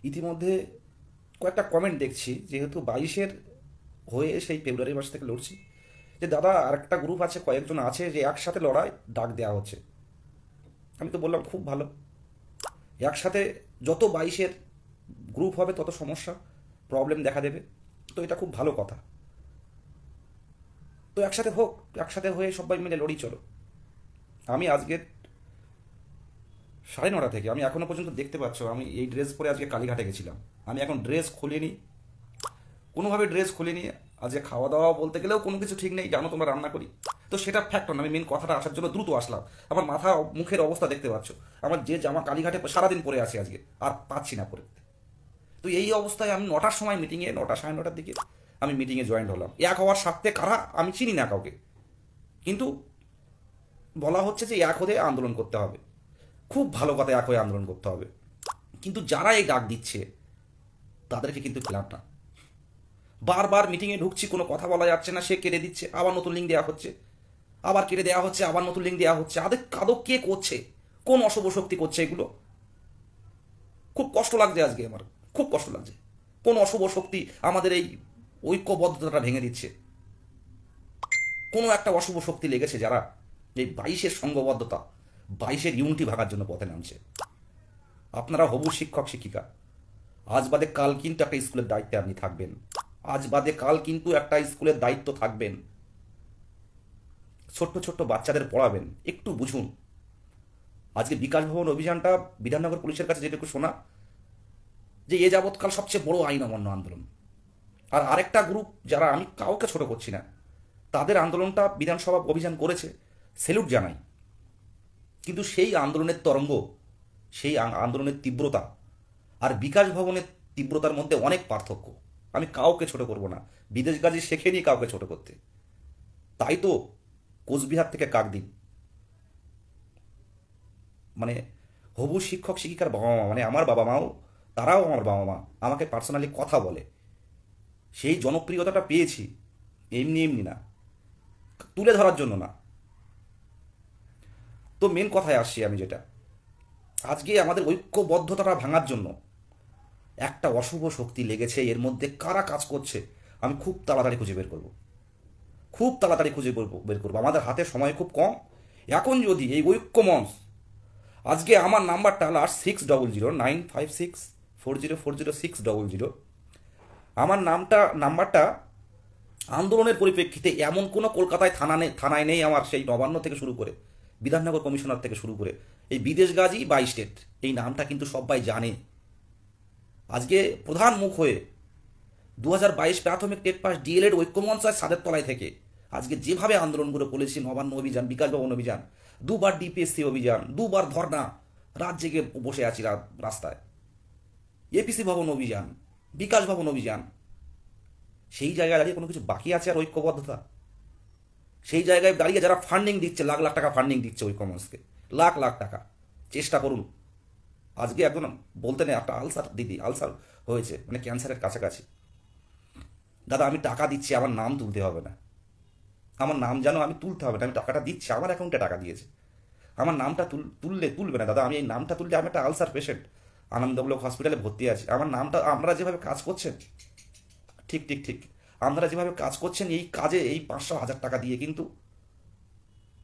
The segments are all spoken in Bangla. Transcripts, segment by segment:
ইতিমধ্যে কয়েকটা কমেন্ট দেখছি, যেহেতু 22-এর হয়ে সেই ফেব্রুয়ারি মাস থেকে লড়ছি, যে দাদা আরেকটা গ্রুপ আছে, কয়েকজন আছে যে একসাথে লড়াই ডাক দেওয়া হচ্ছে। আমি তো বললাম খুব ভালো, একসাথে যত 22-এর গ্রুপ হবে তত সমস্যা প্রবলেম দেখা দেবে, তো এটা খুব ভালো কথা। তো একসাথে হোক, একসাথে হয়ে সবাই মিলে লড়ি চলো। আমি আজকে 9:30 থেকে, আমি এখনো পর্যন্ত দেখতে পাচ্ছ আমি এই ড্রেস পরে আজকে কালীঘাটে গেছিলাম। আমি এখন ড্রেস খুলিনি, কোনোভাবে ড্রেস খুলিনি। আজকে খাওয়া দাওয়া বলতে গেলেও কোনো কিছু ঠিক নেই, জানো তোমরা রান্না করি। তো সেটা ফ্যাক্ট না, আমি মেন কথাটা আসার জন্য দ্রুত আসলাম। আমার মাথা মুখের অবস্থা দেখতে পাচ্ছ, আমার যে জামা কালীঘাটে সারাদিন পরে আছি আজকে আর পাচ্ছি না পরে। তো এই অবস্থায় আমি 9টার সময় মিটিংয়ে, 9টা 9:30 দিকে আমি মিটিংয়ে জয়েন হলাম। এক হওয়ার স্বার্থে কারা, আমি চিনি না কাউকে, কিন্তু বলা হচ্ছে যে এক হয়ে আন্দোলন করতে হবে। খুব ভালো কথা, এক হয়ে আন্দোলন করতে হবে, কিন্তু যারা এই ডাক দিচ্ছে তাদেরকে কিন্তু খেলাম না। বারবার মিটিংয়ে ঢুকছি, কোনো কথা বলা যাচ্ছে না, সে কেটে দিচ্ছে, আবার নতুন লিঙ্ক দেওয়া হচ্ছে, আবার কেটে দেওয়া হচ্ছে, আবার নতুন লিঙ্ক দেওয়া হচ্ছে। আদৌ কে করছে, কোন অশুভ শক্তি করছে এগুলো? খুব কষ্ট লাগছে আজকে আমার, খুব কষ্ট লাগছে। কোন অশুভ শক্তি আমাদের এই ঐক্যবদ্ধতাটা ভেঙে দিচ্ছে? কোনো একটা অশুভ শক্তি লেগেছে যারা এই 22-এর সংঘবদ্ধতা, 22-এর ইউনিটি ভাগার জন্য পথে নামছে। আপনারা হবু শিক্ষক শিক্ষিকা, আজ বাদে কাল কিন্তু একটা স্কুলের দায়িত্বে আপনি থাকবেন, আজ বাদে কাল কিন্তু একটা স্কুলের দায়িত্ব থাকবেন। ছোট্ট ছোট্ট বাচ্চাদের পড়াবেন, একটু বুঝুন। আজকে বিকাশ ভবন অভিযানটা বিধাননগর পুলিশের কাছে যেটুকু শোনা, যে এ যাবৎকাল সবচেয়ে বড় আইন অমান্য আন্দোলন। আর আরেকটা গ্রুপ, যারা, আমি কাউকে ছোট করছি না, তাদের আন্দোলনটা বিধানসভা অভিযান করেছে, সেলুট জানাই। কিন্তু সেই আন্দোলনের তরঙ্গ, সেই আন্দোলনের তীব্রতা আর বিকাশ ভবনের তীব্রতার মধ্যে অনেক পার্থক্য। আমি কাউকে ছোট করব না, বিদেশ গাজী শেখেনি কাউকে ছোট করতে। তাই তো কোচবিহার থেকে কাকদ্বীপ, মানে হবু শিক্ষক শিক্ষিকার বাবা মা, মানে আমার বাবা মাও, তারাও আমার বাবা মা, আমাকে পার্সোনালি কথা বলে। সেই জনপ্রিয়তাটা পেয়েছি এমনি এমনি না, তুলে ধরার জন্য না। তো মেন কথায় আসছি আমি, যেটা আজকে আমাদের ঐক্যবদ্ধতাটা ভাঙার জন্য একটা অশুভ শক্তি লেগেছে। এর মধ্যে কারা কাজ করছে আমি খুব তাড়াতাড়ি খুঁজে বের করব, খুব তাড়াতাড়ি খুঁজে বের করবো। আমাদের হাতে সময় খুব কম। এখন যদি এই ঐক্য মঞ্চ, আজকে আমার নাম্বারটা লাস্ট 60095640400600, আমার নাম্বারটা আন্দোলনের পরিপ্রেক্ষিতে এমন কোনো কলকাতায় থানায় নেই আমার, সেই নবান্ন থেকে শুরু করে বিধাননগর কমিশনার থেকে শুরু করে এই বিদেশ গাজী বা স্টেট, এই নামটা কিন্তু সবাই জানে। আজকে প্রধান মুখ হয়ে 2022 প্রাথমিক টেট পাস ডিএলএড ঐক্যমঞ্চ আর সাদের তলায় থেকে আজকে যেভাবে আন্দোলনগুলো করেছি, নবান্ন অভিযান, বিকাশ ভবন অভিযান, দুবার ডিপিএসসি অভিযান, দুবার ধর্না, রাত জেগে বসে আছি রাস্তায়, এপিসি ভবন অভিযান, বিকাশ ভবন অভিযান, সেই জায়গায় দাঁড়িয়ে কোনো কিছু বাকি আছে আর ঐক্যবদ্ধতা? সেই জায়গায় দাঁড়িয়ে যারা ফান্ডিং দিচ্ছে, লাখ লাখ টাকা ফান্ডিং দিচ্ছে ঐক্যমঞ্চকে, লাখ লাখ টাকা, চেষ্টা করুন। আজকে একজন বলতে নেই, একটা আলসার দিদি, আলসার হয়েছে, মানে ক্যান্সারের কাছাকাছি। দাদা আমি টাকা দিচ্ছি, আমার নাম তুলতে হবে না, আমার নাম জানো আমি তুলতে হবে না, আমি টাকাটা দিচ্ছি, আমার অ্যাকাউন্টে টাকা দিয়েছে, আমার নামটা তুলবে না দাদা। আমি এই নামটা তুললে, আমি একটা আলসার পেশেন্ট, আনন্দমূলক হসপিটালে ভর্তি আছি, আমার নামটা, আপনারা যেভাবে কাজ করছেন, ঠিক ঠিক ঠিক, আপনারা যেভাবে কাজ করছেন এই কাজে, এই 500,000 টাকা দিয়ে কিন্তু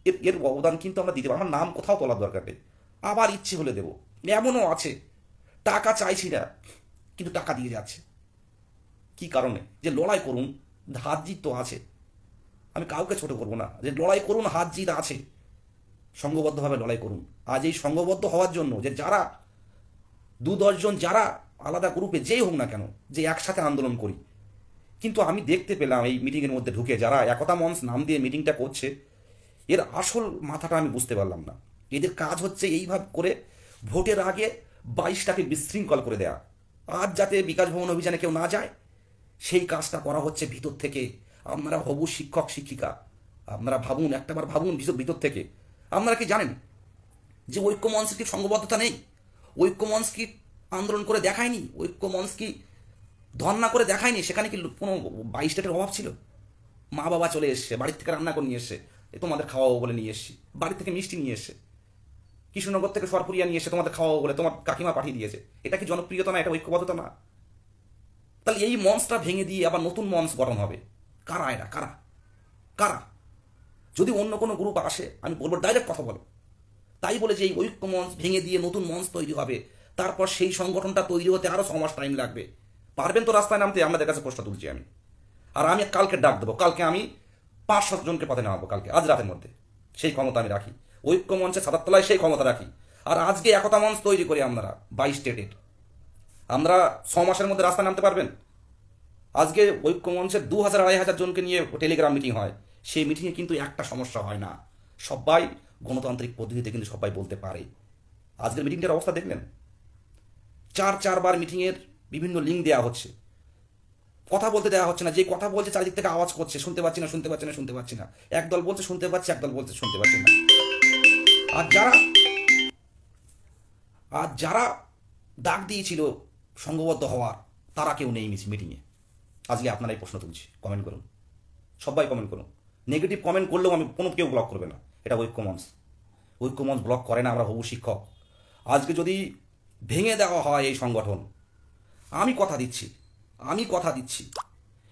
এর এর অবদান কিন্তু আমরা দিতে পারি। আমার নাম কোথাও তোলার দরকার নেই, আবার ইচ্ছে হলে দেবো। এমনও আছে টাকা চাইছি না কিন্তু টাকা দিয়ে যাচ্ছে, কি কারণে? যে লড়াই করুন, হাত জিত তো আছে, আমি কাউকে ছোট করবো না, যে লড়াই করুন, হাত জিত আছে, সংঘবদ্ধভাবে লড়াই করুন। আজ এই সংঘবদ্ধ হওয়ার জন্য, যে যারা 2-10 জন, যারা আলাদা গ্রুপে যেই হোক না কেন, যে একসাথে আন্দোলন করি। কিন্তু আমি দেখতে পেলাম এই মিটিংয়ের মধ্যে ঢুকে, যারা একতা মঞ্চ নাম দিয়ে মিটিংটা করছে, এর আসল মাথাটা আমি বুঝতে পারলাম না। এদের কাজ হচ্ছে এইভাবে করে ভোটের আগে 22টাকে বিশৃঙ্খল করে দেয়া। আজ যাতে বিকাশ ভবন অভিযানে কেউ না যায়, সেই কাজটা করা হচ্ছে ভিতর থেকে। আপনারা হবু শিক্ষক শিক্ষিকা, আপনারা ভাবুন, একটাবার ভাবুন ভিতর থেকে। আপনারা কি জানেন যে ঐক্য মঞ্চের কি সংঘবদ্ধতা নেই? ঐক্য মঞ্চ কি আন্দোলন করে দেখায়নি? ঐক্য মঞ্চ কি ধর্ণা করে দেখায়নি? সেখানে কি কোনো 22টার অভাব ছিল? মা বাবা চলে এসছে, বাড়ির থেকে রান্না করে নিয়ে এসছে, এ তোমাদের খাওয়াবো বলে নিয়ে এসছি, বাড়ি থেকে মিষ্টি নিয়ে এসছে। কৃষ্ণনগর থেকে সরপুরিয়া নিয়ে এসে তোমাদের খাওয়াবো বলে তোমার কাকিমা পাঠিয়ে দিয়েছে। এটা কি জনপ্রিয়তা না? এটা ঐক্যবদ্ধতা না? তাহলে এই মঞ্চটা ভেঙে দিয়ে আবার নতুন মঞ্চ গঠন হবে। কারা এটা? কারা কারা? যদি অন্য কোনো গ্রুপ আসে আমি বলবো ডাইরেক্ট কথা বলো। তাই বলে যে এই ঐক্য মঞ্চ ভেঙে দিয়ে নতুন মঞ্চ তৈরি হবে, তারপর সেই সংগঠনটা তৈরি হতে আরও 6 মাস টাইম লাগবে। পারবেন তো রাস্তায় নামতে? আমাদের কাছে প্রশ্ন তুলছি আমি। আর আমি কালকে ডাক দেবো, কালকে আমি 5-7 জনকে পথে নামাবো কালকে, আজ রাতের মধ্যে। সেই ক্ষমতা আমি রাখি, ঐক্য মঞ্চে ছাতার তলায় সেই ক্ষমতা রাখি। আর আজকে একতা মঞ্চ তৈরি করি আমরা 22 স্টেটের। আমরা 6 মাসের মধ্যে রাস্তায় নামতে পারবেন? আজকে ঐক্য মঞ্চে 2000-2500 জনকে নিয়ে টেলিগ্রাম মিটিং হয়। সেই মিটিংয়ে কিন্তু একটা সমস্যা হয় না, সবাই গণতান্ত্রিক পদ্ধতিতে কিন্তু সবাই বলতে পারে। আজকের মিটিংটার অবস্থা দেখলেন? 4-4 বার মিটিংয়ের বিভিন্ন লিঙ্ক দেওয়া হচ্ছে, কথা বলতে দেওয়া হচ্ছে না। যে কথা বলছে চারিদিক থেকে আওয়াজ করছে, শুনতে পাচ্ছি না, শুনতে পাচ্ছি না, শুনতে পাচ্ছি না। একদল বলছে শুনতে পাচ্ছি, একদল বলছে শুনতে পাচ্ছি না। আর যারা আর যারা ডাক দিয়েছিল সংঘবদ্ধ হওয়ার, তারা কেউ নেই মিটিংয়ে। আজকে আপনারাই প্রশ্ন তুলছি, কমেন্ট করুন, সবাই কমেন্ট করুন। নেগেটিভ কমেন্ট করলেও আমি কোনো কেউ ব্লক করবে না, এটা ঐক্যমঞ্চ। ঐক্যমঞ্চ ব্লক করে না, আমরা হবু শিক্ষক। আজকে যদি ভেঙে দেওয়া হয় এই সংগঠন, আমি কথা দিচ্ছি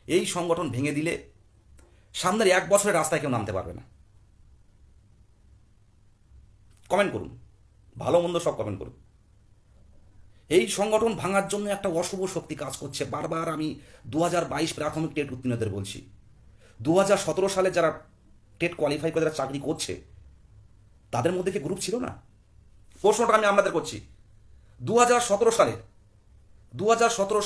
এই সংগঠন ভেঙে দিলে সামনের 1 বছরের রাস্তায় কেউ নামতে পারবে না। কমেন্ট করুন, ভালো মন্দ সব কমেন্ট করুন। এই সংগঠন ভাঙার জন্য একটা অশুভ শক্তি কাজ করছে। বারবার আমি 2022 প্রাথমিক টেট উত্তীর্ণদের বলছি, 2017 সালে যারা টেট কোয়ালিফাই করে যারা চাকরি করছে, তাদের মধ্যে কি গ্রুপ ছিল না? প্রশ্নটা আমি আপনাদের করছি। 2017 সালের 2017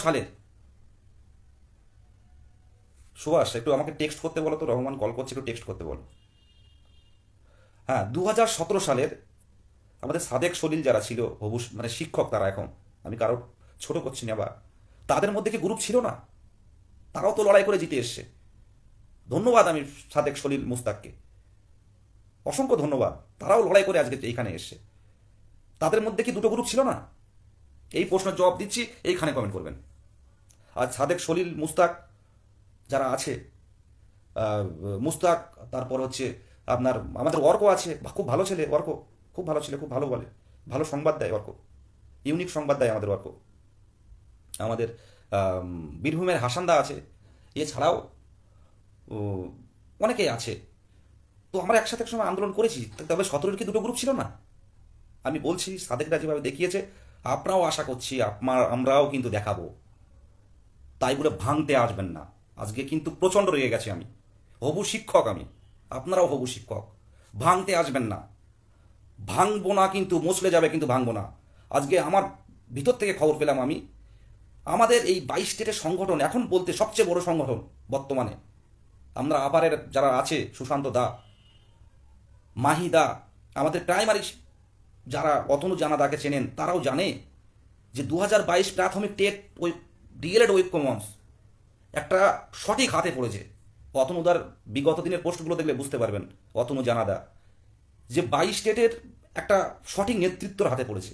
সালের সুভাষ, একটু আমাকে টেক্সট করতে বলো তো। রহমান কল করছে, একটু টেক্সট করতে বলো। হ্যাঁ, 2017 সালের আমাদের সাদেক সলিল যারা ছিল মানে শিক্ষক, তারা এখন, আমি কারো ছোট করছি না, বা তাদের মধ্যে কি গ্রুপ ছিল না? তারাও তো লড়াই করে জিতে এসছে। ধন্যবাদ আমি সাদেক সলিল মুস্তাককে, অসংখ্য ধন্যবাদ। তারাও লড়াই করে আজকে এইখানে এসছে। তাদের মধ্যে কি দুটো গ্রুপ ছিল না? এই প্রশ্নের জবাব দিচ্ছি, এইখানে কমেন্ট করবেন। আর সাদেক সলিল মুস্তাক যারা আছে, মুস্তাক, তারপর হচ্ছে আপনার আমাদের অর্ক আছে, খুব ভালো ছেলে অর্ক, খুব ভালো ছেলে, খুব ভালো বলে, ভালো সংবাদ দেয় অর্ক, ইউনিক সংবাদ দেয় আমাদের অর্ক। আমাদের বীরভূমের হাসানদা আছে, এছাড়াও অনেকেই আছে। তো আমরা একসাথে সময় আন্দোলন করেছি। তবে 17-এর কি দুটো গ্রুপ ছিল না? আমি বলছি, সাদেকরা যেভাবে দেখিয়েছে, আপনারাও আশা করছি আমরাও কিন্তু দেখাবো। তাই বলে ভাঙতে আসবেন না। আজকে কিন্তু প্রচণ্ড রেগে গেছি আমি, হবু শিক্ষক আমি, আপনারাও হবু শিক্ষক। ভাঙতে আসবেন না, ভাঙবো না কিন্তু, মসলে যাবে কিন্তু ভাঙবো না। আজকে আমার ভিতর থেকে খবর পেলাম আমি, আমাদের এই 22 স্টেটের সংগঠন এখন বলতে সবচেয়ে বড় সংগঠন বর্তমানে। আমরা আপারের যারা আছে, সুশান্ত দা, মাহি দা, আমাদের প্রাইমারি যারা অতনু জানাদাকে চেনেন, তারাও জানে যে 2022 প্রাথমিক টেট ওই ডিএলএড ঐক্য মঞ্চ একটা সঠিক হাতে পড়েছে। অতনুদার বিগত দিনের পোস্টগুলো দেখলে বুঝতে পারবেন, অতনু জানাদা, যে 22 স্টেটের একটা সঠিক নেতৃত্বর হাতে পড়েছে।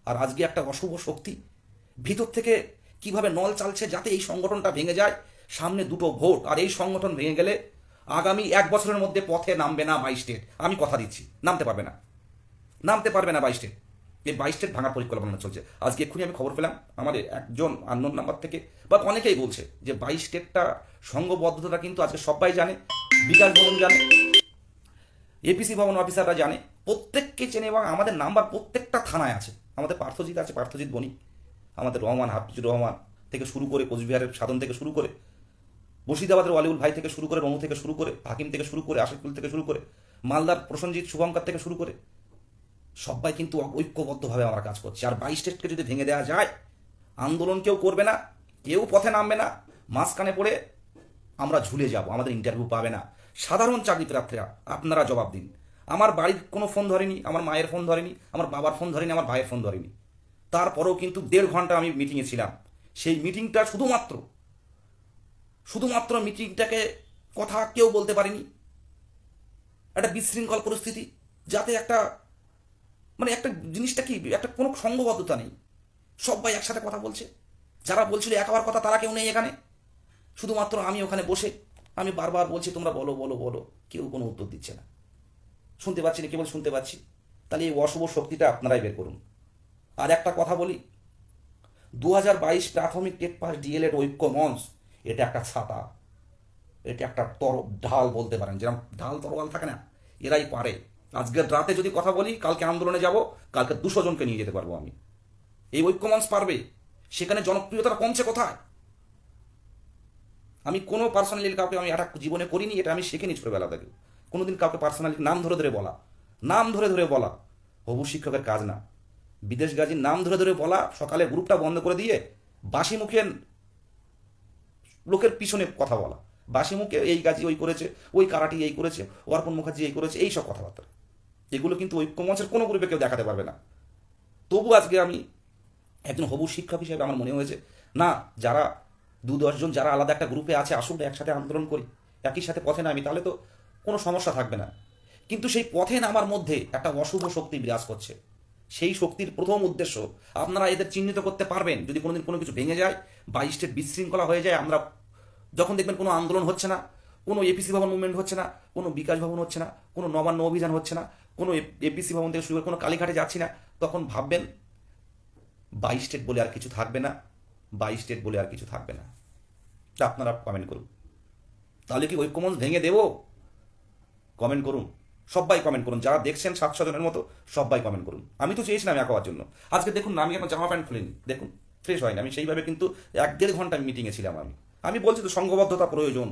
আর আজকে একটা অশুভ শক্তি ভিতর থেকে কিভাবে নল চালছে যাতে এই সংগঠনটা ভেঙে যায়। সামনে দুটো ভোট, আর এই সংগঠন ভেঙে গেলে আগামী 1 বছরের মধ্যে পথে নামবে না 22 স্টেট। আমি কথা দিচ্ছি, নামতে পারবে না 22 স্টেট। এই 22 স্টেট ভাঙার পরিকল্পনা চলছে। আজকে এক্ষুনি আমি খবর পেলাম আমাদের একজন আননোন নাম্বার থেকে, বা অনেকেই বলছে যে 22 স্টেটটা সংঘবদ্ধতা কিন্তু আজকে সবাই জানে, বিকাশ ভবন জানে, এপিসি ভবন অফিসাররা জানে, প্রত্যেককে চেনে, এবং আমাদের নাম্বার প্রত্যেকটা থানায় আছে। আমাদের পার্থজিৎ আছে, পার্থজিৎ বণিক, আমাদের রহমান, হাফিজুর রহমান থেকে শুরু করে, কোচবিহারের সাধন থেকে শুরু করে, মুর্শিদাবাদের ওয়ালিউল ভাই থেকে শুরু করে, রমু থেকে শুরু করে, হাকিম থেকে শুরু করে, আশিকুল থেকে শুরু করে, মালদার প্রসেনজিৎ শুভঙ্কর থেকে শুরু করে, সবাই কিন্তু ঐক্যবদ্ধভাবে আমরা কাজ করছি। আর 22 স্টেটকে যদি ভেঙে দেওয়া যায়, আন্দোলন কেউ করবে না, কেউ পথে নামবে না, মাঝখানে পড়ে আমরা ঝুলে যাব, আমাদের ইন্টারভিউ পাবে না। সাধারণ চাকরি প্রার্থীরা আপনারা জবাব দিন। আমার বাড়ির কোনো ফোন ধরেনি, আমার মায়ের ফোন ধরেনি, আমার বাবার ফোন ধরেনি, আমার ভাইয়ের ফোন ধরেনি। তারপরেও কিন্তু 1.5 ঘন্টা আমি মিটিংয়ে ছিলাম। সেই মিটিংটা শুধুমাত্র মিটিংটাকে কথা কেউ বলতে পারেনি। একটা বিশৃঙ্খল পরিস্থিতি, যাতে একটা একটা জিনিসটা কি, একটা কোনো সংঘবদ্ধতা নেই, সবাই একসাথে কথা বলছে। যারা বলছিল একাবার কথা, তারা কেউ নেই এখানে। শুধুমাত্র আমি ওখানে বসে আমি বারবার বলছি তোমরা বলো বলো বলো, কেউ কোনো উত্তর দিচ্ছে না। শুনতে পাচ্ছি না, কেবল শুনতে পাচ্ছি। তাহলে এই অশুভ শক্তিটা আপনারাই বের করুন। আর একটা কথা বলি, 2022 প্রাথমিক টেট পাস ডিএলএড ঐক্য মঞ্চ, এটা একটা ছাতা, এটা একটা ঢাল বলতে পারেন, যেরকম ঢাল তরোয়াল থাকে না, এরাই পারে। আজকের রাতে যদি কথা বলি, কালকে আন্দোলনে যাব, কালকে 200 জনকে নিয়ে যেতে পারবো আমি। এই ঐক্য মঞ্চ পারবে। সেখানে জনপ্রিয়তাটা কমছে কোথায়? আমি কোনো পার্সোনালি কাউকে আমি অ্যাটাক জীবনে করিনি, এটা আমি শিখিনি ছোটবেলা থেকে। কোনোদিন কাউকে পার্সোনালি নাম ধরে ধরে বলা, নাম ধরে ধরে বলা হবু শিক্ষকের কাজ না। বিদেশ গাজীর নাম ধরে ধরে বলা, সকালে গ্রুপটা বন্ধ করে দিয়ে বাসি মুখে লোকের পিছনে কথা বলা, বাসি মুখে এই গাজী ওই করেছে, ওই কারাটি এই করেছে, অর্পণ মুখার্জি এই করেছে, এই সব কথাবার্তা, এগুলো কিন্তু ঐক্যমঞ্চের কোনো গ্রুপে কেউ দেখাতে পারবে না। তবু আজকে আমি একজন হবু শিক্ষক হিসেবে আমার মনে হয়েছে, না, যারা 2-10 জন যারা আলাদা একটা গ্রুপে আছে, আসুন একসাথে আন্দোলন করি, একই সাথে পথে নামি, তাহলে তো কোনো সমস্যা থাকবে না। কিন্তু সেই পথে নামার মধ্যে একটা অশুভ শক্তি বিরাজ করছে। সেই শক্তির প্রথম উদ্দেশ্য, আপনারা এদের চিহ্নিত করতে পারবেন যদি কোনোদিন কোনো কিছু ভেঙে যায়, 22 স্টেট বিশৃঙ্খলা হয়ে যায়। আমরা যখন দেখবেন কোনো আন্দোলন হচ্ছে না, কোনো এপিসি ভবন মুভমেন্ট হচ্ছে না, কোনো বিকাশ ভবন হচ্ছে না, কোনো নবান্ন অভিযান হচ্ছে না, কোনো এপিসি ভবন থেকে শুরু করে কোনো কালীঘাটে যাচ্ছি না, তখন ভাববেন 22 স্টেট বলে আর কিছু থাকবে না, 22 স্টেট বলে আর কিছু থাকবে না। তা আপনারা কমেন্ট করুন। তাহলে কি ঐক্যমঞ্চ ভেঙে দেব? কমেন্ট করুন, সবাই কমেন্ট করুন। যারা দেখছেন 700 জনের মতো, সবাই কমেন্ট করুন। আমি তো চেয়েছিলাম এক হওয়ার জন্য। আজকে দেখুন না, আমি এখন জামা প্যান্ট খুলিনি, দেখুন ফ্রেশ হয়নি। আমি সেইভাবে কিন্তু 1-1.5 ঘন্টা মিটিংয়ে ছিলাম। আমি বলছি তো সংঘবদ্ধতা প্রয়োজন।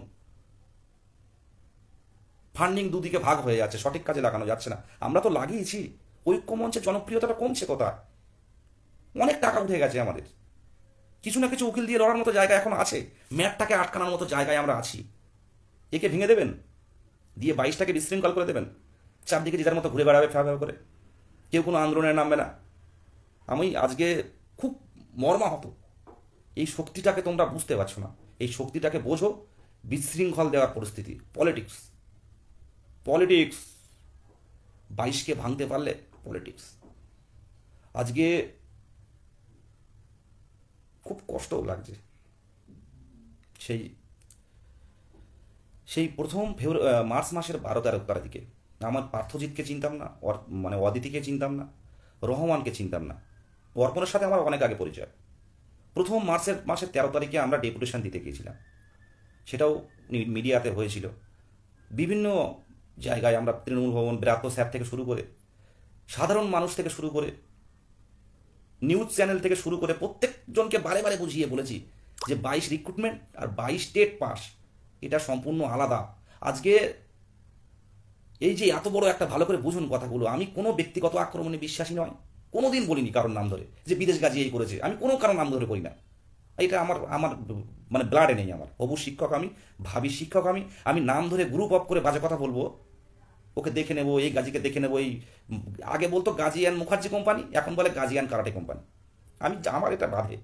ফান্ডিং দুদিকে ভাগ হয়ে যাচ্ছে, সঠিক কাজে লাগানো যাচ্ছে না। আমরা তো লাগিয়েছি, ঐক্যমঞ্চের জনপ্রিয়তাটা কমছে কোথায়? অনেক টাকা উঠে গেছে আমাদের। কিছু না কিছু উকিল দিয়ে লড়ার মতো জায়গা এখন আছে, ম্যাটটাকে আটকানোর মতো জায়গায় আমরা আছি। একে ভেঙে দেবেন, দিয়ে 22টাকে বিশৃঙ্খল করে দেবেন, চারদিকে যে যার মতো ঘুরে বেড়াবে ফেরা করে, কেউ কোনো আন্দোলনে নামবে না। আমি আজকে খুব মর্মাহত। এই শক্তিটাকে তোমরা বুঝতে পারছো না, এই শক্তিটাকে বোঝো। বিশৃঙ্খল দেওয়ার পরিস্থিতি, পলিটিক্স, পলিটিক্স 22কে ভাঙতে পারলে পলিটিক্স। আজকে খুব কষ্টও লাগছে। সেই সেই প্রথম মার্চ মাসের 12-13 দিকে আমার পার্থজিৎকে চিনতাম না, মানে অদিতিকে চিনতাম না, রহমানকে চিনতাম না। অর্পণের সাথে আমার অনেক আগে পরিচয়। প্রথম মাসের 13 তারিখে আমরা ডেপুটেশন দিতে গিয়েছিলাম, সেটাও মিডিয়াতে হয়েছিল। বিভিন্ন জায়গায় আমরা তৃণমূল ভবন, ব্রাত্য স্যার থেকে শুরু করে, সাধারণ মানুষ থেকে শুরু করে, নিউজ চ্যানেল থেকে শুরু করে প্রত্যেকজনকে বারে বারে বুঝিয়ে বলেছি যে 22 রিক্রুটমেন্ট আর 22 স্টেট পাস, এটা সম্পূর্ণ আলাদা। আজকে এই যে এত বড় একটা, ভালো করে বুঝুন কথাগুলো। আমি কোনো ব্যক্তিগত আক্রমণে বিশ্বাসী নয়, কোনোদিন বলিনি কারোর নাম ধরে যে বিদেশ গাজী এই করেছে, আমি কোনো কারোর নাম ধরে করি না। এটা আমার আমার মানে ব্লাডে নেই। আমার হবু শিক্ষক আমি, ভাবি শিক্ষক আমি। আমি নাম ধরে গ্রুপ অফ করে বাজে কথা বলবো, ওকে দেখে নেবো, এই গাজীকে দেখে নেবো, এই আগে বলতো গাজী অ্যান্ড মুখার্জি কোম্পানি, এখন বলে গাজী অ্যান্ড কারাটে কোম্পানি। আমার এটা বাধে,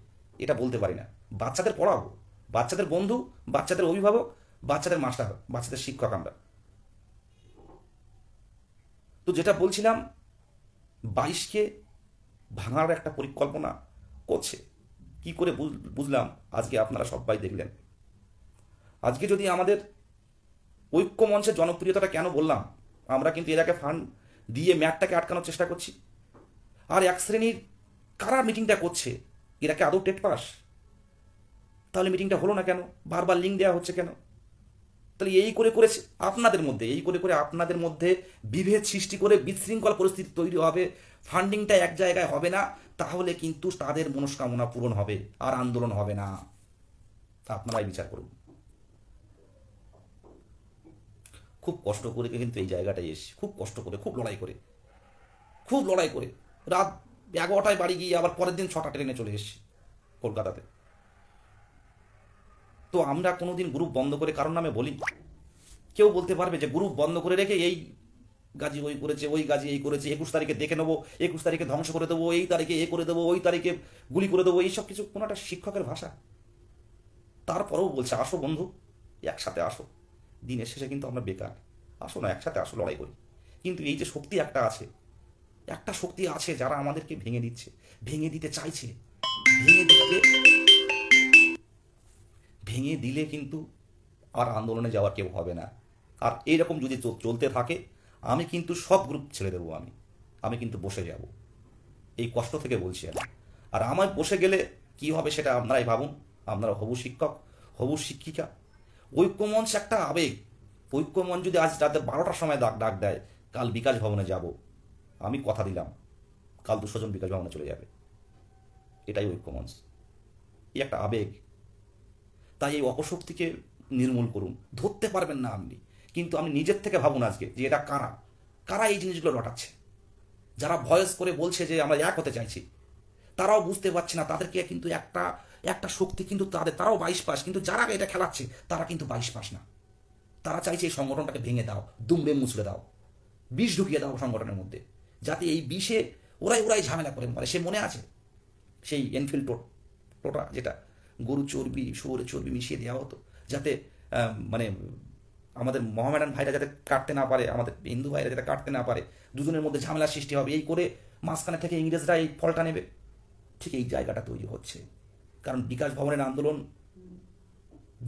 এটা বলতে পারি না। বাচ্চাদের পড়াবো, বাচ্চাদের বন্ধু, বাচ্চাদের অভিভাবক, বাচ্চাদের মাস্টার, বাচ্চাদের শিক্ষক আমরা। তো যেটা বলছিলাম, 22কে ভাঙার একটা পরিকল্পনা করছে। কি করে বুঝলাম? আজকে আপনারা সবাই দেখলেন। আজকে যদি আমাদের ঐক্য মঞ্চের জনপ্রিয়তাটা কেন বললাম, আমরা কিন্তু এরাকে ফান্ড দিয়ে ম্যাটটাকে আটকানোর চেষ্টা করছি। আর এক শ্রেণীর কারা মিটিংটা করছে, এরাকে আদৌ টেট পাস? তাহলে মিটিংটা হলো না কেন? বারবার লিঙ্ক দেওয়া হচ্ছে কেন? তাহলে এই করে করে আপনাদের মধ্যে, এই করে করে আপনাদের মধ্যে বিভেদ সৃষ্টি করে বিশৃঙ্খল পরিস্থিতি তৈরি হবে, ফান্ডিংটা এক জায়গায় হবে না, তাহলে কিন্তু তাদের মনস্কামনা পূরণ হবে, আর আন্দোলন হবে না। আপনারাই বিচার করুন। খুব কষ্ট করে কিন্তু এই জায়গাটায় এসে, খুব কষ্ট করে, খুব লড়াই করে, খুব লড়াই করে রাত 11টায় বাড়ি গিয়ে আবার পরের দিন 6টা ট্রেনে চলে এসেছি কলকাতাতে। তো আমরা কোনোদিন গ্রুপ বন্ধ করে কারোর নামে বলি? কেউ বলতে পারবে যে গ্রুপ বন্ধ করে রেখে এই গাজী ওই করেছে, ওই গাজী এই করেছে, 21 তারিখে দেখে নেবো, 21 তারিখে ধ্বংস করে দেবো, এই তারিখে এ করে দেবো, ওই তারিখে গুলি করে দেবো, এইসব কিছু কোনো একটা শিক্ষকের ভাষা? তারপরেও বলছে আসো বন্ধু, একসাথে আসো। দিনের শেষে কিন্তু আমরা বেকার। আসো না, একসাথে আসো, লড়াই করি। কিন্তু এই যে শক্তি একটা আছে, একটা শক্তি আছে যারা আমাদেরকে ভেঙে দিচ্ছে, ভেঙে দিতে চাইছে। ভেঙে দিলে কিন্তু আর আন্দোলনে যাওয়ার কেউ হবে না। আর এইরকম যদি চলতে থাকে আমি কিন্তু সব গ্রুপ ছেড়ে দেবো। আমি কিন্তু বসে যাব, এই কষ্ট থেকে বলছি আমি। আর আমার বসে গেলে কি হবে সেটা আপনারাই ভাবুন। আপনারা হবু শিক্ষক, হবু শিক্ষিকা। ঐক্যমঞ্চ একটা আবেগ। ঐক্যমঞ্চ যদি আজ রাতে 12টার সময় ডাক দেয়, কাল বিকাশ ভবনে যাব, আমি কথা দিলাম কাল 200 জন বিকাশ ভবনে চলে যাবে। এটাই ঐক্যমঞ্চ, এই একটা আবেগ। তাই এই অপশক্তিকে নির্মূল করুন। ধরতে পারবেন না আপনি, কিন্তু আপনি নিজের থেকে ভাবুন আজকে যে এটা কারা কারা এই জিনিসগুলো রটাচ্ছে। যারা ভয়েস করে বলছে যে আমরা এক হতে চাইছি, তারাও বুঝতে পারছে না তাদেরকে কিন্তু একটা একটা শক্তি কিন্তু তারাও 22 পাস, কিন্তু যারা এটা খেলাচ্ছে তারা কিন্তু 22 পাস না। তারা চাইছে এই সংগঠনটাকে ভেঙে দাও, দুমড়ে মুচড়ে দাও, বিষ ঢুকিয়ে দাও সংগঠনের মধ্যে, যাতে এই বিষে ওরাই ঝামেলা করে মরে। সে মনে আছে সেই এনফিল্ড টোটা, যেটা গরু চর্বি শুয়োরের চর্বি মিশিয়ে দেওয়া হতো, যাতে মানে আমাদের মোহামেডান ভাইরা যাতে কাটতে না পারে, আমাদের হিন্দু ভাইরা যাতে কাটতে না পারে, দুজনের মধ্যে ঝামেলার সৃষ্টি হবে, এই করে মাঝখানে থেকে ইংরেজরা এই ফলটা নেবে। ঠিক এই জায়গাটা তৈরি হচ্ছে। কারণ বিকাশ ভবনের আন্দোলন,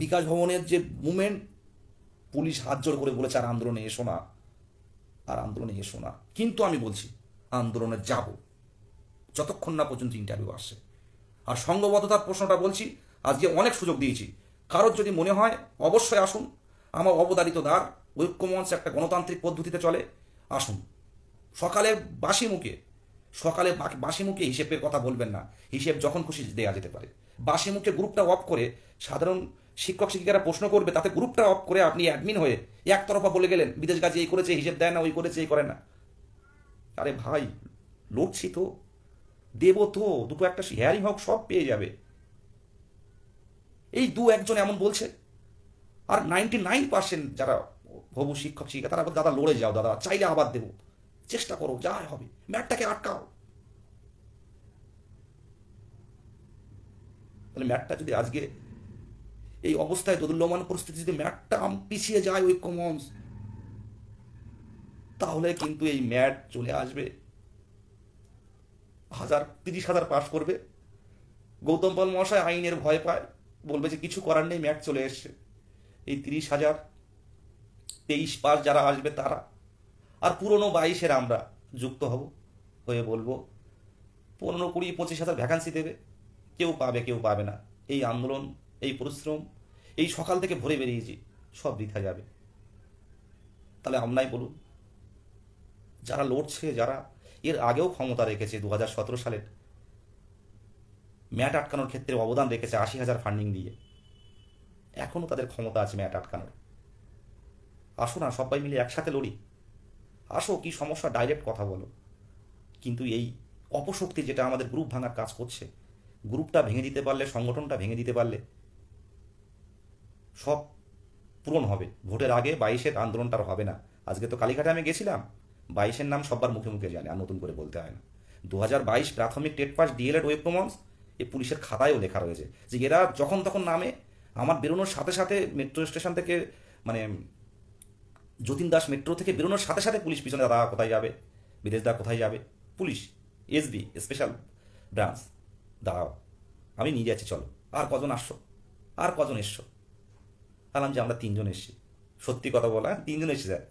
বিকাশ ভবনের যে মুভমেন্ট, পুলিশ হাত জোড় করে বলেছে আর আন্দোলনে এসো না, আর আন্দোলনে এসো না। কিন্তু আমি বলছি আন্দোলনে যাব যতক্ষণ না পর্যন্ত ইন্টারভিউ আসছে। আর সংঘবদ্ধতার প্রশ্নটা বলছি, আজকে অনেক সুযোগ দিয়েছি, কারোর যদি মনে হয় অবশ্যই আসুন। আমার অবধারিত দ্বার, ঐক্যমঞ্চ একটা গণতান্ত্রিক পদ্ধতিতে চলে, আসুন। সকালে বাসি মুখে হিসেবের কথা বলবেন না, হিসেব যখন খুশি দেওয়া যেতে পারে। বাসি মুখে গ্রুপটা অফ করে সাধারণ শিক্ষক শিক্ষিকারা প্রশ্ন করবে, তাতে গ্রুপটা অফ করে আপনি অ্যাডমিন হয়ে একতরফা বলে গেলেন বিদেশ গাছে এই করেছে, হিসেব দেয় না, ওই করেছে, এই করে না। আরে ভাই, লড়ছি তো, দেব তো, দুটো একটা হেয়ারিং হোক, সব পেয়ে যাবে। এই 2-1 জন এমন বলছে, আর 99% যারা হবু শিক্ষক শিক্ষিকা তারা বলে দাদা লড়ে যাও, দাদা চাইলে আবার দেবো, চেষ্টা করো, যা হবে, ম্যাটটাকে আটকাও। তাহলে ম্যাটটা যদি আজকে এই অবস্থায় দোদুল্যমান পরিস্থিতি যদি ম্যাটটা পিছিয়ে যায় ঐক্যমঞ্চ, তাহলে কিন্তু এই ম্যাট চলে আসবে 30,000 পাস করবে। গৌতম পাল মহাশয় আইনের ভয় পায়, বলবে যে কিছু করার নেই, ম্যাট চলে এসছে। এই 30,000 23 পাস যারা আসবে তারা, আর পুরনো 22-এর আমরা যুক্ত হব, হয়ে বলবো 15, 20, 25,000 ভ্যাকান্সি দেবে, কেউ পাবে কেউ পাবে না। এই আন্দোলন, এই পরিশ্রম, এই সকাল থেকে ভরে বেরিয়েছি, সব বৃথা যাবে। তাহলে আমরাই বলুন, যারা লড়ছে, যারা এর আগেও ক্ষমতা রেখেছে, 2017 সালের ম্যাট আটকানোর ক্ষেত্রে অবদান রেখেছে 80,000 ফান্ডিং দিয়ে, এখনও তাদের ক্ষমতা আছে ম্যাট আটকানোর। আসো না, সবাই মিলে একসাথে লড়ি। আসো, কি সমস্যা ডাইরেক্ট কথা বলো। কিন্তু এই অপশক্তি যেটা আমাদের গ্রুপ ভাঙার কাজ করছে, গ্রুপটা ভেঙে দিতে পারলে, সংগঠনটা ভেঙে দিতে পারলে সব পূরণ হবে। ভোটের আগে 22-এর আন্দোলনটার হবে না। আজকে তো কালীঘাটে আমি গেছিলাম, 22-এর নাম সবার মুখে মুখে জানে, আর নতুন করে বলতে হয় না। 2022 প্রাথমিক টেট পাস ডিএলএড ঐক্যমঞ্চ, এই পুলিশের খাতায়ও লেখা রয়েছে যে এরা যখন তখন নামে। আমার বেরোনোর সাথে সাথে মেট্রো স্টেশন থেকে, মানে যতীন দাস মেট্রো থেকে বেরোনোর সাথে সাথে পুলিশ পিছনে, দাদা কোথায় যাবে, বিদেশ দা কোথায় যাবে, পুলিশ এসবি স্পেশাল ব্রাঞ্চ, দাঁড়াও আমি নিয়ে যাচ্ছি, চলো। আর কজন আসছো, আর কজন এসছো? বললাম যে আমরা 3 জন এসছি। সত্যি কথা বলা, 3 জন এসেছি স্যার।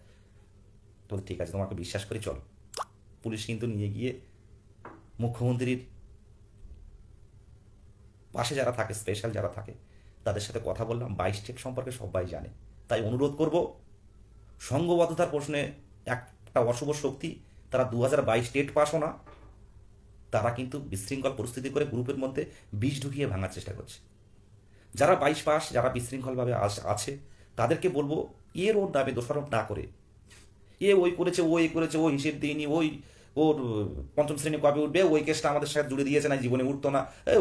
বলে ঠিক আছে, তোমাকে বিশ্বাস করি, চলো। পুলিশ কিন্তু নিয়ে গিয়ে মুখ্যমন্ত্রীর পাশে যারা থাকে, স্পেশাল যারা থাকে, তাদের সাথে কথা বললাম। 22 স্টেট সম্পর্কে সবাই জানে। তাই অনুরোধ করব, সংঘবদ্ধতার প্রশ্নে একটা অশুভ শক্তি, তারা 2022 স্টেট পাসও না, তারা কিন্তু বিশৃঙ্খল পরিস্থিতি করে গ্রুপের মধ্যে বিষ ঢুকিয়ে ভাঙার চেষ্টা করছে। যারা 22 পাস, যারা বিশৃঙ্খলভাবে আছে, তাদেরকে বলবো এর ওর দাবি দোষারোপ না করে, ওই করেছে, ও এই করেছে, ও হিসেব দিইনি, ওর 5ম শ্রেণী কবে উঠবে, ওই কেসটা আমাদের সাথে জুড়ে দিয়েছে না, জীবনে উঠতো না,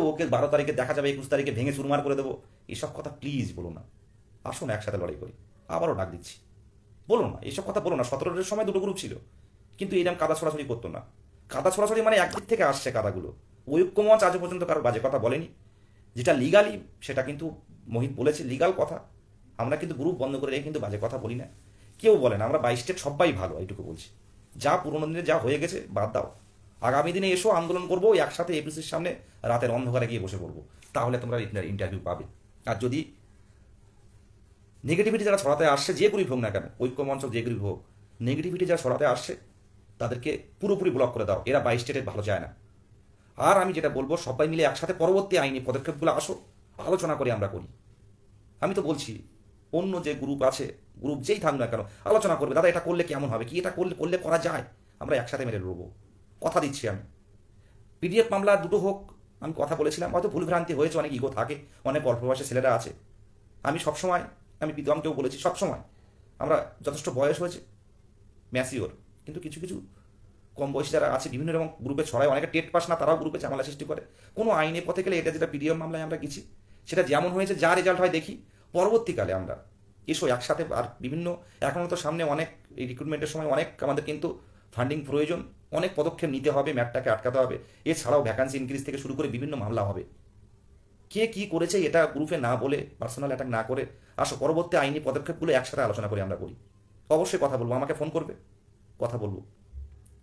ওকে 12 তারিখে দেখা যাবে, 21 তারিখে ভেঙে চুরমার করে দেবো। এসব কথা প্লিজ বলো না। আসুন একসাথে লড়াই করি। আবারও ডাক দিচ্ছি, বলো না, এইসব কথা বলো না। 17-এর সময় 2টো গ্রুপ ছিল, কিন্তু এরকম কাদা ছড়াছড়ি করতো না। কাদা ছড়াছড়ি মানে একদিক থেকে আসছে কাদাগুলো। ঐক্যমঞ্চ আজ পর্যন্ত কারো বাজে কথা বলেনি। যেটা লিগালি, সেটা কিন্তু মোহিত বলেছে, লিগাল কথা। আমরা কিন্তু গ্রুপ বন্ধ করে রেখে কিন্তু বাজে কথা বলি না, কেউ বলে না। আমরা 22 স্টেট সবাই ভালো, এইটুকু বলছি। যা পুরোনো দিনে যা হয়ে গেছে বাদ দাও, আগামী দিনে এসো, আন্দোলন করবো একসাথে, এপিসির সামনে রাতের অন্ধকারে গিয়ে বসে পড়বো, তাহলে তোমরা ইন্টারভিউ পাবে। আর যদি নেগেটিভিটি যারা ছড়াতে আসছে, যে গ্রুপ হোক না কেন, ঐক্যমঞ্চ যে গ্রুপ হোক, নেগেটিভিটি যারা ছড়াতে আসছে তাদেরকে পুরোপুরি ব্লক করে দাও। এরা 22 স্টেটে ভালো যায় না। আর আমি যেটা বলবো, সবাই মিলে একসাথে পরবর্তী আইনি পদক্ষেপগুলো আসো, আলোচনা করে আমরা করি। আমি তো বলছি, অন্য যে গ্রুপ আছে, গ্রুপ যেই থাকুক না কেন, আলোচনা করবে, দাদা এটা করলে কেমন হবে, কি এটা করলে করলে করা যায়, আমরা একসাথে মেরে লড়বো, কথা দিচ্ছি আমি। পিডিএফ মামলা দুটো হোক, আমি কথা বলেছিলাম, হয়তো ভুলভ্রান্তি হয়েছে, অনেক ইগো থাকে, অনেক অল্প বয়সী ছেলেরা আছে। আমি সবসময়, আমি বিদ্যমকেও বলেছি, সবসময় আমরা যথেষ্ট বয়স হয়েছে, ম্যাচিওর, কিন্তু কিছু কিছু কম বয়সী যারা আছে বিভিন্ন রকম গ্রুপে ছড়ায়, অনেকে টেট পাস না, তারাও গ্রুপে ঝামেলা সৃষ্টি করে। কোনো আইনের পথে গেলে, এটা যেটা পিডিএফ মামলায় আমরা গেছি, সেটা যেমন হয়েছে, যা রেজাল্ট হয় দেখি, পরবর্তীকালে আমরা এসো একসাথে। আর বিভিন্ন, এখনও তো সামনে অনেক, এই রিক্রুটমেন্টের সময় অনেক আমাদের কিন্তু ফান্ডিং প্রয়োজন, অনেক পদক্ষেপ নিতে হবে, ম্যাটটাকে আটকাতে হবে। এছাড়াও ভ্যাকান্সি ইনক্রিজ থেকে শুরু করে বিভিন্ন মামলা হবে। কে কি করেছে এটা গ্রুপে না বলে, পার্সোনাল অ্যাটাক না করে, আসো পরবর্তী আইনি পদক্ষেপগুলো একসাথে আলোচনা করে আমরা করি। অবশ্যই কথা বলবো, আমাকে ফোন করবে, কথা বলবো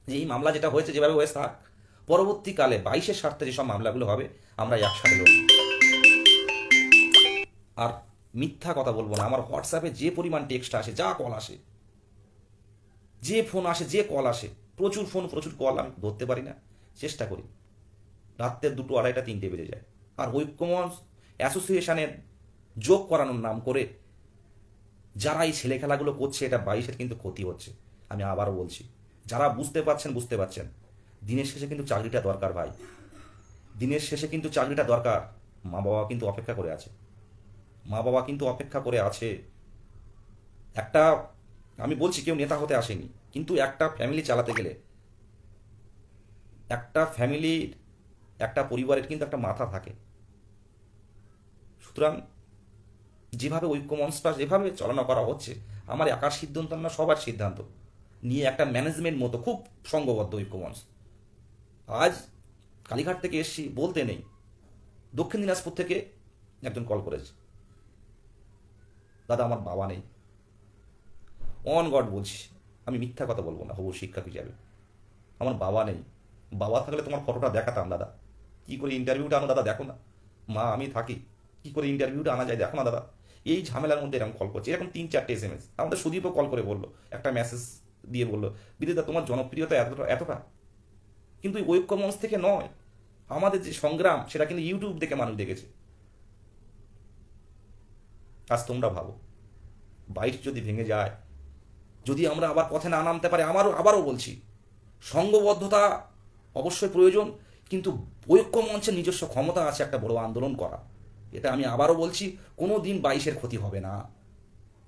যে এই মামলা যেটা হয়েছে যেভাবে হয়েছে থাক, পরবর্তীকালে 22-এর স্বার্থে যেসব মামলাগুলো হবে আমরা একসাথে লড়ব। আর মিথ্যা কথা বলবো না। আমার হোয়াটসঅ্যাপে যে পরিমাণ টেক্সট আসে, যা কল আসে, যে ফোন আসে, যে কল আসে, প্রচুর ফোন, প্রচুর কল, আমি ধরতে পারি না, চেষ্টা করি, রাত্রের 2, 2:30, 3টে বেজে যায়। আর ঐক্যমঞ্চ অ্যাসোসিয়েশনের যোগ করানোর নাম করে যারা এই ছেলে খেলাগুলো করছে, এটা 22-এর কিন্তু ক্ষতি হচ্ছে। আমি আবারও বলছি, যারা বুঝতে পারছেন, বুঝতে পারছেন, দিনের শেষে কিন্তু চাকরিটা দরকার ভাই, দিনের শেষে কিন্তু চাকরিটা দরকার। মা বাবা কিন্তু অপেক্ষা করে আছে, মা বাবা কিন্তু অপেক্ষা করে আছে। একটা, আমি বলছি কেউ নেতা হতে আসেনি, কিন্তু একটা ফ্যামিলি চালাতে গেলে, একটা ফ্যামিলির, একটা পরিবারের কিন্তু একটা মাথা থাকে। সুতরাং যেভাবে ঐক্যমঞ্চটা যেভাবে চালনা করা হচ্ছে, আমার একার সিদ্ধান্ত না, সবার সিদ্ধান্ত নিয়ে একটা ম্যানেজমেন্ট মতো খুব সংঘবদ্ধ ঐক্যমঞ্চ। আজ কালীঘাট থেকে এসছি বলতে নেই, দক্ষিণ দিনাজপুর থেকে একজন কল করেছে, দাদা আমার বাবা নেই। অন গড বলছি, আমি মিথ্যা কথা বলবো না, হবু শিক্ষক হিসাবে, আমার বাবা নেই। বাবা থাকলে তোমার ফটোটা দেখাতাম দাদা, কি করে ইন্টারভিউটা আনো দাদা, দেখো না, মা আমি থাকি, কি করে ইন্টারভিউটা আনা যায় দেখো না দাদা। এই ঝামেলার মধ্যে এরকম কল করছে, এরকম 3-4টে SMS। আমাদের সুদীপও কল করে বললো, একটা মেসেজ দিয়ে বললো, বিদিতা তোমার জনপ্রিয়তা এতটা এতটা, কিন্তু ওই ঐক্য মঞ্চ থেকে নয়, আমাদের যে সংগ্রাম সেটা কিন্তু ইউটিউব দেখে মানুষ দেখেছে। আজ তোমরা ভাবো, বাইট যদি ভেঙে যায়, যদি আমরা আবার পথে না নামতে পারি, আবারও বলছি, সংঘবদ্ধতা অবশ্যই প্রয়োজন, কিন্তু ঐক্য মঞ্চের নিজস্ব ক্ষমতা আছে একটা বড় আন্দোলন করা। এটা আমি আবারও বলছি, কোনো দিন 22-এর ক্ষতি হবে না।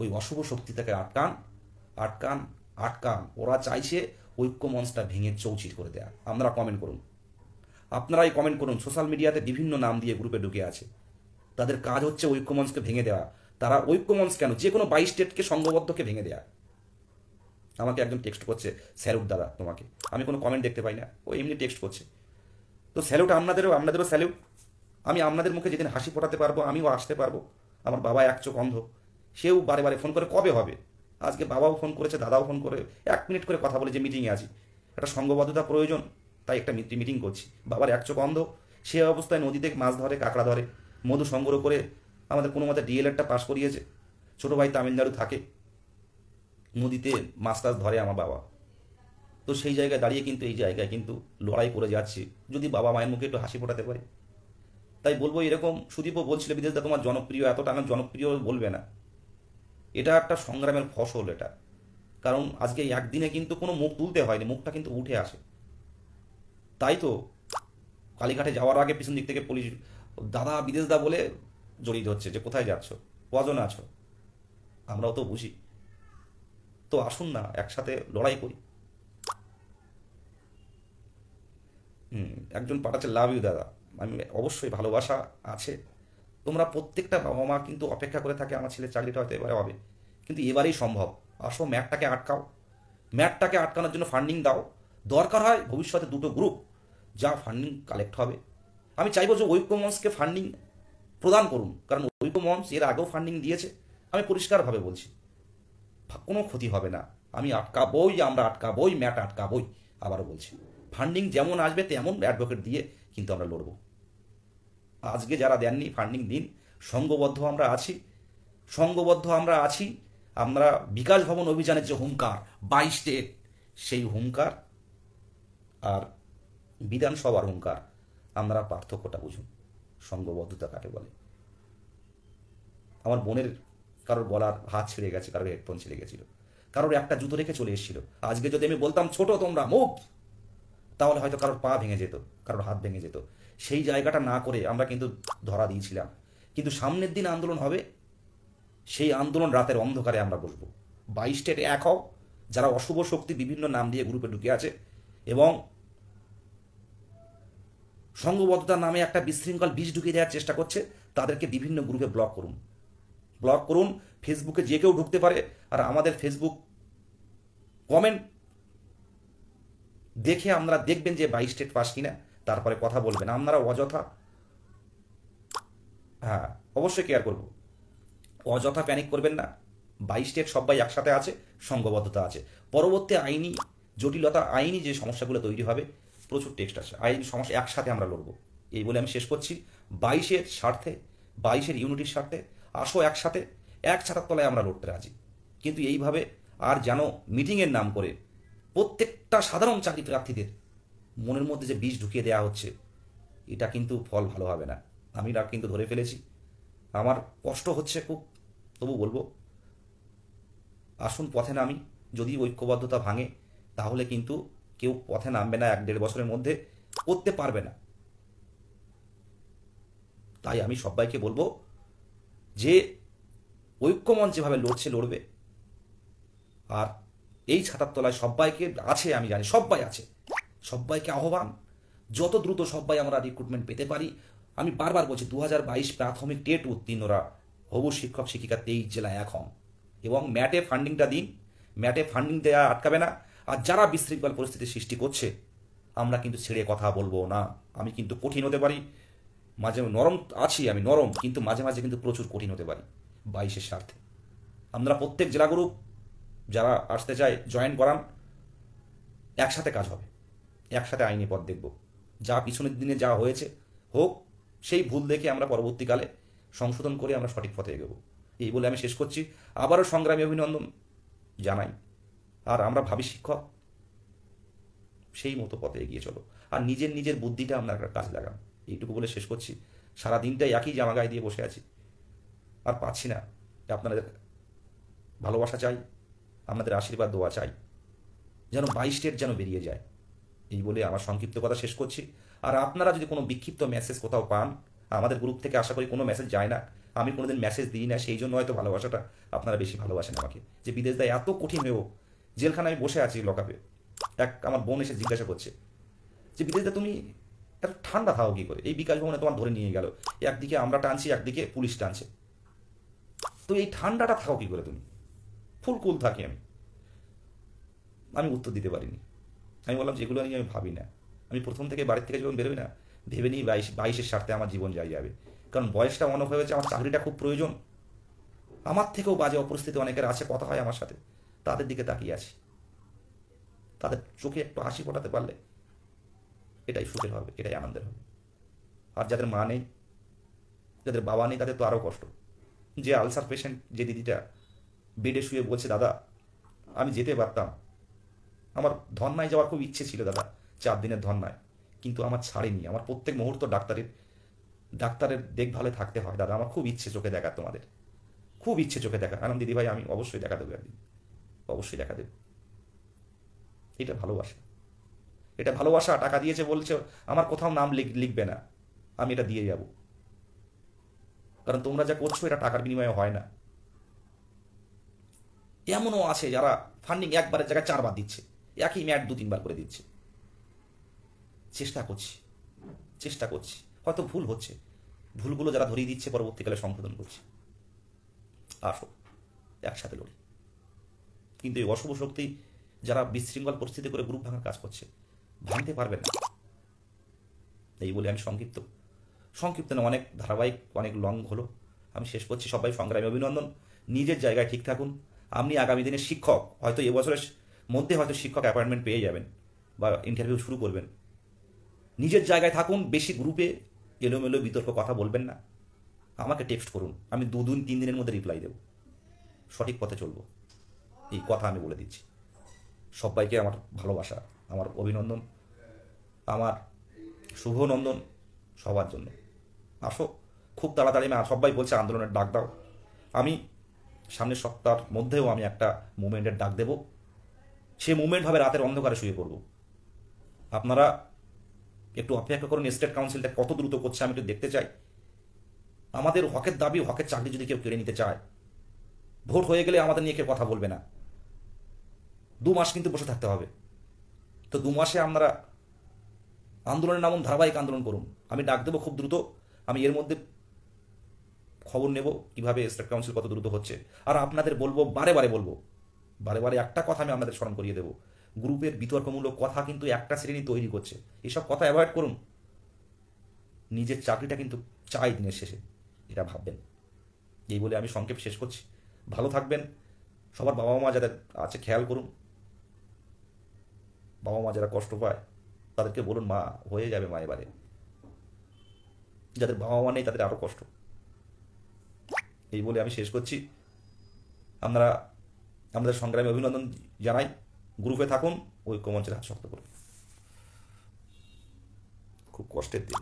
ওই অশুভ শক্তি থেকে আটকান, আটকান, আটকান। ওরা চাইছে ঐক্য মঞ্চটা ভেঙে চৌচির করে দেয়া। আপনারা কমেন্ট করুন, আপনারাই কমেন্ট করুন। সোশ্যাল মিডিয়াতে বিভিন্ন নাম দিয়ে গ্রুপে ঢুকে আছে, তাদের কাজ হচ্ছে ঐক্য মঞ্চকে ভেঙে দেওয়া। তারা ঐক্য মঞ্চ কেন, যে কোনো 22 স্টেটকে সংঘবদ্ধকে ভেঙে দেয়া। আমাকে একজন টেক্সট করছে, স্যালুট দাদা তোমাকে, আমি কোনো কমেন্ট দেখতে পাই না, ও এমনি টেক্সট করছে। তো স্যালুট আপনাদেরও স্যালুট। আমি আপনাদের মুখে যেদিন হাসি ফোটাতে পারবো, আমিও আসতে পারবো। আমার বাবা এক চোখ অন্ধ, সেও বারে বারে ফোন করে কবে হবে। আজকে বাবাও ফোন করেছে, দাদাও ফোন করে 1 মিনিট করে কথা বলে যে মিটিংয়ে আছি, একটা সংঘবদ্ধতা প্রয়োজন, তাই একটা মিটিং করছি। বাবার এক চোখ অন্ধ, সে অবস্থায় নদীতে মাছ ধরে, কাঁকড়া ধরে, মধু সংগ্রহ করে আমাদের কোনো মতে ডিএলএডটা পাস করিয়েছে। ছোটো ভাই তামিলনাড়ু থাকে, নদীতে মাছ টাছ ধরে আমার বাবা। তো সেই জায়গায় দাঁড়িয়ে কিন্তু এই জায়গায় কিন্তু লড়াই করে যাচ্ছি, যদি বাবা মায়ের মুখে একটু হাসি ফোটাতে পারে। তাই বলবো, এরকম সুদীপও বলছিল, বিদেশদা তোমার জনপ্রিয় এতটা, আমি জনপ্রিয় বলবে না, এটা একটা সংগ্রামের ফসল এটা। কারণ আজকে একদিনে কিন্তু কোনো মুখ তুলতে হয়নি, মুখটা কিন্তু উঠে আসে। তাই তো কালীঘাটে যাওয়ার আগে পিছন দিক থেকে পুলিশ দাদা বিদেশদা বলে জড়িয়ে ধরছে, যে কোথায় যাচ্ছ, কজন আছো, আমরাও তো বুঝি। তো আসুন না একসাথে লড়াই করি। একজন পাঠাচ্ছে লাভ ইউ দাদা, আমি অবশ্যই ভালোবাসা আছে। তোমরা প্রত্যেকটা বাবা মা কিন্তু অপেক্ষা করে থাকে, আমার ছেলের চাকরিটা হয়তো এবারে হবে, কিন্তু এবারেই সম্ভব। আসো ম্যাটটাকে আটকাও, ম্যাটটাকে আটকানোর জন্য ফান্ডিং দাও। দরকার হয় ভবিষ্যতে 2টো গ্রুপ যা ফান্ডিং কালেক্ট হবে, আমি চাইবো যে ঐক্য মঞ্চকে ফান্ডিং প্রদান করুন, কারণ ঐক্য মঞ্চ এর আগেও ফান্ডিং দিয়েছে। আমি পরিষ্কারভাবে বলছি, কোনো ক্ষতি হবে না, আমি আটকাবই, আমরা আটকাবই, ম্যাট আটকাবই। আবারও বলছি, ফান্ডিং যেমন আসবে তেমন অ্যাডভোকেট দিয়ে কিন্তু আমরা লড়বো। আজকে যারা দেননি ফান্ডিং দিন, সংঘবদ্ধ আমরা আছি, সংঘবদ্ধ আমরা আছি। আমরা বিকাশ ভবন অভিযানের যে হুঙ্কার 22 স্টেট, সেই হুঙ্কার আর বিধানসভার হুঙ্কার, আমরা পার্থক্যটা বুঝুন। সংঘবদ্ধতা কাকে বলে? আমার বোনের কারোর গলার হাত ছিঁড়ে গেছে, কারোর হেডফোন ছিঁড়ে গেছিল, কারোর একটা জুতো রেখে চলে এসেছিল। আজকে যদি আমি বলতাম ছোট তোমরা মুভ, তাহলে হয়তো কারোর পা ভেঙে যেত, কারোর হাত ভেঙে যেত। সেই জায়গাটা না করে আমরা কিন্তু ধরা দিয়েছিলাম। কিন্তু সামনের দিন আন্দোলন হবে, সেই আন্দোলন রাতের অন্ধকারে আমরা বসবো। 22 স্টেট এক হও, যারা অশুভ শক্তি বিভিন্ন নাম দিয়ে গ্রুপে ঢুকে আছে এবং সংঘবদ্ধতার নামে একটা বিশৃঙ্খল বীজ ঢুকিয়ে দেওয়ার চেষ্টা করছে, তাদেরকে বিভিন্ন গ্রুপে ব্লক করুন। ব্লক করুন। ফেসবুকে যে কেউ ঢুকতে পারে, আর আমাদের ফেসবুক কমেন্ট দেখে আপনারা দেখবেন যে 22 স্টেট পাস কিনা, তারপরে কথা বলবেন। আপনারা অযথা, হ্যাঁ অবশ্যই কেয়ার করব, অযথা প্যানিক করবেন না। 22 স্টেট সবাই একসাথে আছে, সংঘবদ্ধতা আছে। পরবর্তী আইনি জটিলতা, আইনি যে সমস্যাগুলো তৈরি হবে, প্রচুর টেক্সট আছে, আইনি সমস্যা একসাথে আমরা লড়বো। এই বলে আমি শেষ করছি। 22-এর স্বার্থে, 22-এর ইউনিটির স্বার্থে আসো একসাথে, এক ছাতার তলায় আমরা লড়তে রাজি। কিন্তু এইভাবে আর যেন মিটিংয়ের নাম করে প্রত্যেকটা সাধারণ চাকরি প্রার্থীদের মনের মধ্যে যে বীজ ঢুকিয়ে দেওয়া হচ্ছে, এটা কিন্তু ফল ভালো হবে না। আমি কিন্তু ধরে ফেলেছি, আমার কষ্ট হচ্ছে খুব, তবু বলবো আসুন পথে নামি। যদি ঐক্যবদ্ধতা ভাঙে, তাহলে কিন্তু কেউ পথে নামবে না, 1-1.5 বছরের মধ্যে করতে পারবে না। তাই আমি সবাইকে বলবো যে ঐক্যমঞ্চ যেভাবে লড়ছে লড়বে। আর এই ছাতার তলায় সবাইকে আছে, আমি জানি সবাই আছে, সবাইকে আহ্বান, যত দ্রুত সবাই আমরা রিক্রুটমেন্ট পেতে পারি। আমি বারবার বলছি 2022 প্রাথমিক টেট উত্তীর্ণরা হবু শিক্ষক শিক্ষিকা 23 জেলায় এখন, এবং ম্যাটে ফান্ডিংটা দিন। ম্যাটে ফান্ডিং দেওয়া আটকাবে না। আর যারা বিশৃঙ্খল পরিস্থিতি সৃষ্টি করছে, আমরা কিন্তু ছেড়ে কথা বলবো না। আমি কিন্তু কঠিন হতে পারি, মাঝে নরম আছি, আমি নরম, কিন্তু মাঝে মাঝে কিন্তু প্রচুর কঠিন হতে পারি 22-এর স্বার্থে। আমরা প্রত্যেক জেলা গ্রুপ যারা আসতে চায় জয়েন করান, একসাথে কাজ হবে, একসাথে আইনি পথ দেখব। যা পিছনের দিনে যা হয়েছে হোক, সেই ভুল দেখে আমরা পরবর্তীকালে সংশোধন করে আমরা সঠিক পথে এগোবো। এই বলে আমি শেষ করছি। আবারও সংগ্রামী অভিনন্দন জানাই। আর আমরা ভাবি শিক্ষক, সেই মতো পথে এগিয়ে চলো, আর নিজের নিজের বুদ্ধিটা আপনারা কাজে লাগান। এইটুকু বলে শেষ করছি। সারা দিনটাই একই জামা গায়ে দিয়ে বসে আছি, আর পাচ্ছি না। আপনাদের ভালোবাসা চাই, আপনাদের আশীর্বাদ দোয়া চাই, যেন 22 স্টেট যেন বেরিয়ে যায়। এই বলে আমার সংক্ষিপ্ত কথা শেষ করছি। আর আপনারা যদি কোনো বিক্ষিপ্ত মেসেজ কোথাও পান, আমাদের গ্রুপ থেকে আশা করি কোনো মেসেজ যায় না, আমি কোনোদিন মেসেজ দিই না, সেই জন্য হয়তো ভালোবাসাটা আপনারা বেশি ভালোবাসেন আমাকে। যে বিদেশ দেয় এত কঠিন হয়েও, জেলখানে আমি বসে আছি লকআপে, এক আমার বোন এসে জিজ্ঞাসা করছে যে বিদেশে তুমি এত ঠান্ডা থাকো কী করে, এই বিকাশ ভবনে তোমার ধরে নিয়ে গেল, একদিকে আমরা টানছি, একদিকে পুলিশ টানছে, তো এই ঠান্ডাটা থাকো কী করে তুমি? ফুল কুল থাকি আমি উত্তর দিতে পারিনি। আমি বললাম যে এগুলো নিয়ে আমি ভাবি না। আমি প্রথম থেকে বাড়ির থেকে যখন বেরোই না, ভেবে নিই 22-এর স্বার্থে আমার জীবন যাই যাবে। কারণ বয়সটা মনে হয়েছে, আমার চাকরিটা খুব প্রয়োজন। আমার থেকেও বাজে অপরিস্থিতি অনেকের আছে, কথা হয় আমার সাথে, তাদের দিকে তাকিয়ে আছি। তাদের চোখে একটু হাসি ফোটাতে পারলে এটাই সুখের হবে, এটাই আনন্দের হবে। আর যাদের মা নেই, যাদের বাবা নেই, তাদের তো আরও কষ্ট। যে আলসার পেশেন্ট, যে দিদিটা বেডে শুয়ে বলছে দাদা আমি যেতে পারতাম, আমার ধর্নায় যাওয়ার খুব ইচ্ছে ছিল দাদা, 4 দিনের ধর্নায়, কিন্তু আমার ছাড়েনি। আমার প্রত্যেক মুহূর্ত ডাক্তারের দেখভালে থাকতে হয় দাদা, আমার খুব ইচ্ছে চোখে দেখা, তোমাদের খুব ইচ্ছে চোখে দেখা। আনন্দ দিদি ভাই, আমি অবশ্যই দেখা দেবো একদিন, অবশ্যই দেখা দেবো। এটা ভালোবাসা, এটা ভালোবাসা। টাকা দিয়েছে বলছে আমার কোথাও নাম লিখবে না, আমি এটা দিয়ে যাব, কারণ তোমরা যা করছো এটা টাকার বিনিময়ে হয় না। এমনও আছে যারা ফান্ডিং একবারের জায়গায় 4 বার দিচ্ছে, একই ম্যাট 2-3 বার করে দিচ্ছে। চেষ্টা করছি, হয়তো ভুল হচ্ছে, ভুলগুলো যারা ধরিয়ে দিচ্ছে পরবর্তীকালে সংশোধন করছে। আসো একসাথে লড়ি। কিন্তু এই অশুভ শক্তি যারা বিশৃঙ্খল পরিস্থিতি করে গ্রুপ ভাঙার কাজ করছে, ভাঙতে পারবে না। এই বলে আমি সংক্ষিপ্ত না, অনেক ধারাবাহিক, অনেক লং হলো, আমি শেষ করছি। সবাই সংগ্রামী অভিনন্দন। নিজের জায়গায় ঠিক থাকুন। আপনি আগামী দিনে শিক্ষক, হয়তো এবছরের মধ্যে হয়তো শিক্ষক অ্যাপয়েন্টমেন্ট পেয়ে যাবেন বা ইন্টারভিউ শুরু করবেন। নিজের জায়গায় থাকুন, বেশি গ্রুপে এলোমেলো বিতর্ক কথা বলবেন না। আমাকে টেক্সট করুন, আমি 2 দিন 3 দিনের মধ্যে রিপ্লাই দেব, সঠিক পথে চলবো, এই কথা আমি বলে দিচ্ছি। সবাইকে আমার ভালোবাসা, আমার অভিনন্দন, আমার শুভনন্দন সবার জন্য। আসো খুব তাড়াতাড়ি, সবাই বলছে আন্দোলনের ডাক দাও, আমি সামনের সপ্তাহের মধ্যেও আমি একটা মুভমেন্টের ডাক দেব। সে মুভমেন্ট হবে রাতের অন্ধকারে শুয়ে পড়ব। আপনারা একটু অপেক্ষা করুন, স্টেট কাউন্সিলটা কত দ্রুত করছে আমি একটু দেখতে চাই। আমাদের হকের দাবি, হকের চাকরি যদি কেউ কেড়ে নিতে চায়, ভোট হয়ে গেলে আমাদের নিয়ে কেউ কথা বলবে না, 2 মাস কিন্তু বসে থাকতে হবে। তো 2 মাসে আপনারা আন্দোলনের নামুন, ধারাবাহিক আন্দোলন করুন। আমি ডাক দেবো খুব দ্রুত। আমি এর মধ্যে খবর নেব কিভাবে স্টেট কাউন্সিল কত দ্রুত হচ্ছে। আর আপনাদের বলবো, বারে বারে বলবো, বারে বারে একটা কথা আমি আপনাদের স্মরণ করিয়ে দেবো, গ্রুপের বিতর্কমূলক কথা কিন্তু একটা শ্রেণী তৈরি করছে। এসব কথা অ্যাভয়েড করুন। নিজের চাকরিটা কিন্তু চাই দিনের শেষে, এটা ভাববেন। এই বলে আমি সংক্ষেপ শেষ করছি। ভালো থাকবেন। সবার বাবা মা যাদের আছে খেয়াল করুন। বাবা মা যারা কষ্ট পায় তাদেরকে বলুন মা হয়ে যাবে, মা এবারে। যাদের বাবা মা নেই তাদের আরও কষ্ট। এই বলে আমি শেষ করছি। আপনারা আমাদের সংগ্রামে অভিনন্দন জানাই। গ্রুপে থাকুন, ঐক্যমঞ্চের হাত শক্ত করুন। খুব কষ্টের দিন।